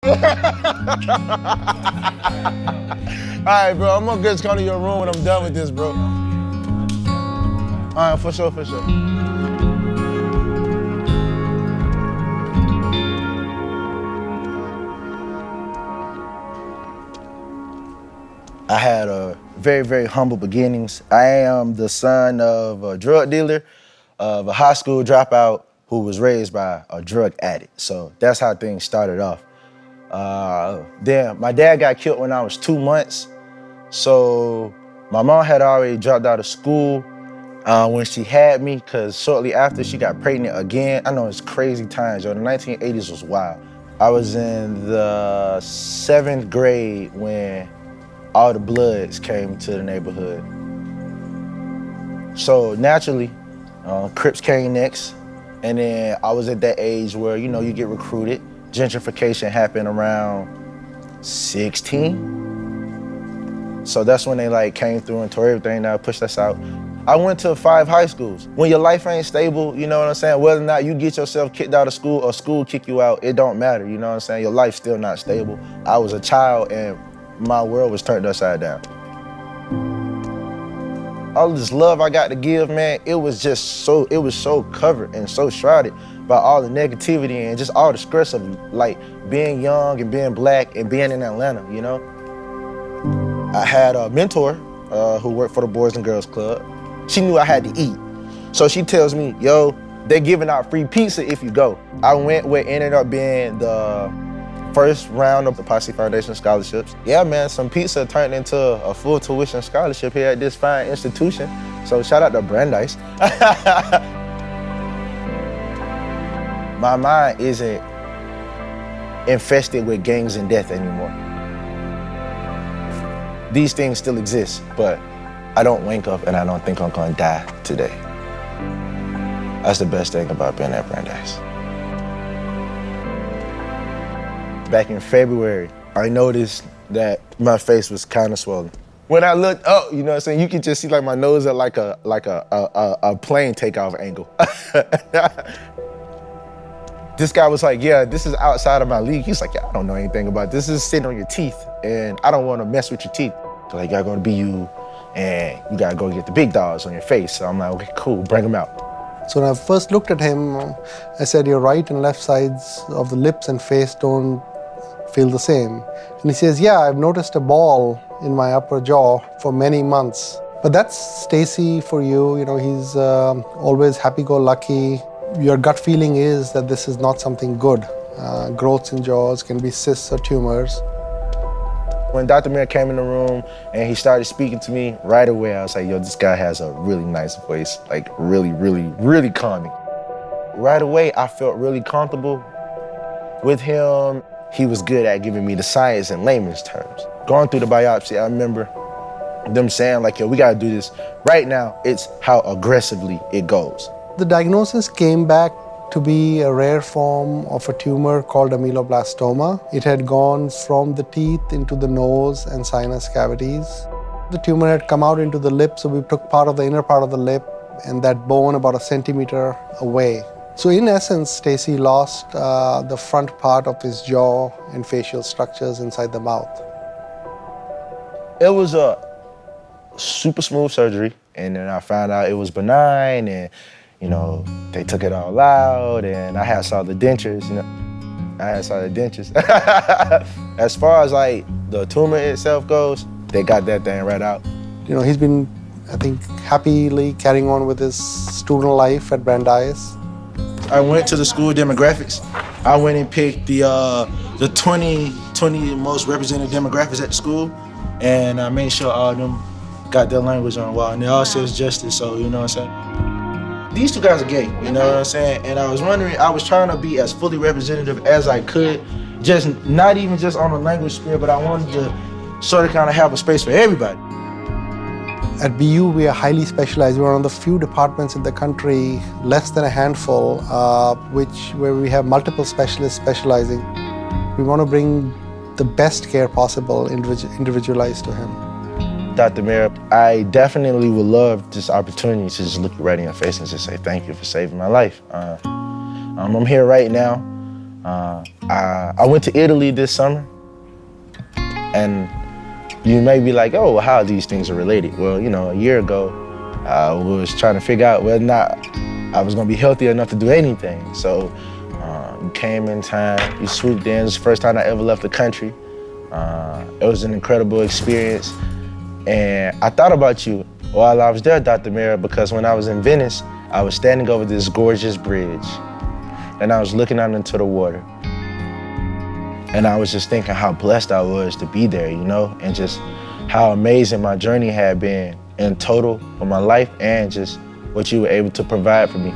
All right, bro, I'm gonna just come to your room when I'm done with this, bro. All right, for sure, for sure. I had very, very humble beginnings. I am the son of a drug dealer, of a high school dropout who was raised by a drug addict. So that's how things started off. Then my dad got killed when I was 2 months. So my mom had already dropped out of school when she had me, because shortly after she got pregnant again. I know it's crazy times, yo. The 1980s was wild. I was in the 7th grade when all the Bloods came to the neighborhood. So naturally, Crips came next. And then I was at that age where, you know, you get recruited. Gentrification happened around 16. So that's when they came through and tore everything down, pushed us out. I went to 5 high schools. When your life ain't stable, you know what I'm saying? Whether or not you get yourself kicked out of school or school kick you out, it don't matter, you know what I'm saying? Your life's still not stable. I was a child and my world was turned upside down. All of this love I got to give, man, it was so covered and so shrouded by all the negativity and just all the stress of being young and being black and being in Atlanta, you know? I had a mentor who worked for the Boys and Girls Club. She knew I had to eat. So she tells me, yo, they're giving out free pizza if you go. I went what ended up being the first round of the Posse Foundation scholarships. Yeah, man, some pizza turned into a full tuition scholarship here at this fine institution. So shout out to Brandeis. My mind isn't infested with gangs and death anymore. These things still exist, but I don't wake up and I don't think I'm gonna die today. That's the best thing about being at Brandeis. Back in February, I noticed that my face was kind of swollen. When I looked up, you know what I'm saying, you could just see my nose at like a plane takeoff angle. This guy was like, yeah, this is outside of my league. He's like, yeah, I don't know anything about this. This is sitting on your teeth, and I don't want to mess with your teeth. So you gotta go to BU, and you gotta go get the big dogs on your face. So I'm like, okay, cool, bring them out. So when I first looked at him, I said, your right and left sides of the lips and face don't feel the same. And he says, yeah, I've noticed a ball in my upper jaw for many months. But that's Stacy for you. You know, he's always happy-go-lucky. Your gut feeling is that this is not something good. Growths in jaws can be cysts or tumors. When Dr. Mir came in the room and he started speaking to me, right away I was like, yo, this guy has a really nice voice, like really, really, really calming. Right away, I felt really comfortable with him. He was good at giving me the science in layman's terms. Going through the biopsy, I remember them saying like, yo, we gotta do this right now. It's how aggressively it goes. The diagnosis came back to be a rare form of a tumor called ameloblastoma. It had gone from the teeth into the nose and sinus cavities. The tumor had come out into the lip, so we took part of the inner part of the lip and that bone about 1 centimeter away. So in essence, Stacy lost the front part of his jaw and facial structures inside the mouth. It was a super smooth surgery, and then I found out it was benign, and you know, they took it all out, and I had solid dentures, you know. I had solid dentures. As far as the tumor itself goes, they got that thing right out. You know, he's been, I think, happily carrying on with his student life at Brandeis. I went to the school demographics. I went and picked the 20 most represented demographics at the school, and I made sure all of them got their language on the wall, and they all says justice, so you know what I'm saying? These two guys are gay, you know what I'm saying? And I was wondering, I was trying to be as fully representative as I could, just not even just on the language sphere, but I wanted to sort of kind of have a space for everybody. At BU, we are highly specialized. We're one of the few departments in the country, less than a handful, where we have multiple specialists specializing. We want to bring the best care possible, individualized to him. Dr. Mir, I definitely would love this opportunity to just look you right in your face and just say thank you for saving my life. I'm here right now. I went to Italy this summer, and you may be like, oh, well, how these things are related. Well, you know, a year ago, I was trying to figure out whether or not I was gonna be healthy enough to do anything. So you came in time, you swooped in. It was the first time I ever left the country. It was an incredible experience. And I thought about you while I was there, Dr. Mira, because when I was in Venice, I was standing over this gorgeous bridge, and I was looking out into the water. And I was just thinking how blessed I was to be there, you know, and just how amazing my journey had been in total for my life and just what you were able to provide for me.